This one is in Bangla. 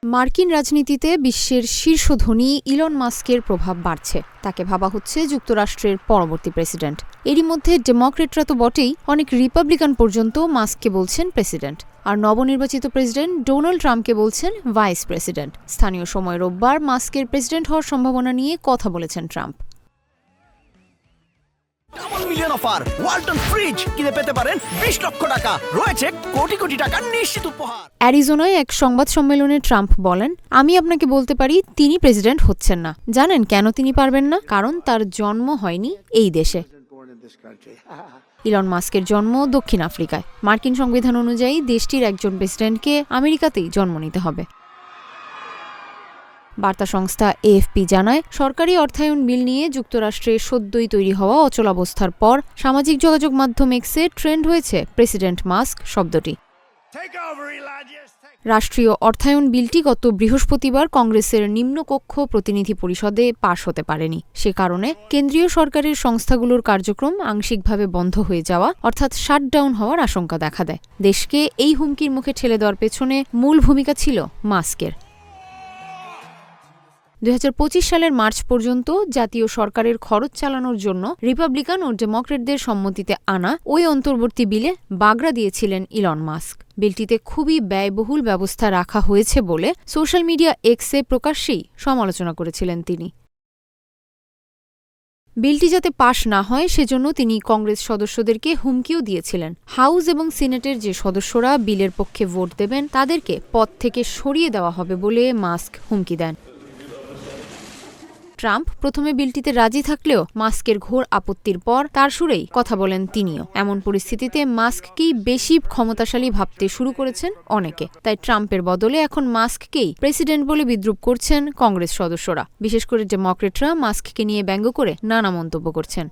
মার্কিন রাজনীতিতে বিশ্বের শীর্ষ ধনী ইলন মাস্কের প্রভাব বাড়ছে। তাকে ভাবা হচ্ছে যুক্তরাষ্ট্রের পরবর্তী প্রেসিডেন্ট। এরই মধ্যে ডেমোক্রেটরা তো বটেই, অনেক রিপাবলিকান পর্যন্ত মাস্ককে বলছেন প্রেসিডেন্ট, আর নবনির্বাচিত প্রেসিডেন্ট ডোনাল্ড ট্রাম্পকে বলছেন ভাইস প্রেসিডেন্ট। স্থানীয় সময় রোববার মাস্কের প্রেসিডেন্ট হওয়ার সম্ভাবনা নিয়ে কথা বলেছেন Trump. Double million offer Walton fridge কিনে পেতে পারেন 20 লক্ষ টাকা, রয়েছে কোটি কোটি টাকার নিশ্চিত উপহার। অ্যারিজোনায় এক সংবাদ সম্মেলনে ট্রাম্প বলেন, আমি আপনাকে বলতে পারি তিনি প্রেসিডেন্ট হচ্ছেন না। জানেন কেন তিনি পারবেন না? কারণ তার জন্ম হয়নি এই দেশে। ইলন মাস্কের জন্ম দক্ষিণ আফ্রিকায়। মার্কিন সংবিধান অনুযায়ী দেশটির একজন প্রেসিডেন্টকে আমেরিকাতেই জন্ম নিতে হবে। বার্তা সংস্থা এএফপি জানায়, সরকারি অর্থায়ন বিল নিয়ে যুক্তরাষ্ট্রে সদ্যই তৈরি হওয়া অচলাবস্থার পর সামাজিক যোগাযোগ মাধ্যম এক্সে ট্রেন্ড হয়েছে প্রেসিডেন্ট মাস্ক শব্দটি। রাষ্ট্রীয় অর্থায়ন বিলটি গত বৃহস্পতিবার কংগ্রেসের নিম্নকক্ষ প্রতিনিধি পরিষদে পাশ হতে পারেনি। সে কারণে কেন্দ্রীয় সরকারের সংস্থাগুলোর কার্যক্রম আংশিকভাবে বন্ধ হয়ে যাওয়া, অর্থাৎ শাটডাউন হওয়ার আশঙ্কা দেখা দেয়। দেশকে এই হুমকির মুখে ঠেলে দেওয়ার পেছনে মূল ভূমিকা ছিল মাস্কের। 2025 সালের মার্চ পর্যন্ত জাতীয় সরকারের খরচ চালানোর জন্য রিপাবলিকান ও ডেমোক্রেটদের সম্মতিতে আনা ওই অন্তর্বর্তী বিলে বাগড়া দিয়েছিলেন ইলন মাস্ক। বিলটিতে খুবই ব্যয়বহুল ব্যবস্থা রাখা হয়েছে বলে সোশ্যাল মিডিয়া এক্সে প্রকাশ্যেই সমালোচনা করেছিলেন তিনি। বিলটি যাতে পাশ না হয় সেজন্য তিনি কংগ্রেস সদস্যদেরকে হুমকিও দিয়েছিলেন। হাউস এবং সিনেটের যে সদস্যরা বিলের পক্ষে ভোট দেবেন তাদেরকে পদ থেকে সরিয়ে দেওয়া হবে বলে মাস্ক হুমকি দেন। ট্রাম্প প্রথমে বিলটিতে রাজি থাকলেও মাস্কের ঘোর আপত্তির পর তার সুরেই কথা বলেন তিনিও। এমন পরিস্থিতিতে মাস্ককেই বেশি ক্ষমতাশালী ভাবতে শুরু করেছেন অনেকে। তাই ট্রাম্পের বদলে এখন মাস্ককেই প্রেসিডেন্ট বলে বিদ্রূপ করছেন কংগ্রেস সদস্যরা। বিশেষ করে ডেমোক্রেটরা মাস্ককে নিয়ে ব্যঙ্গ করে নানা মন্তব্য করছেন।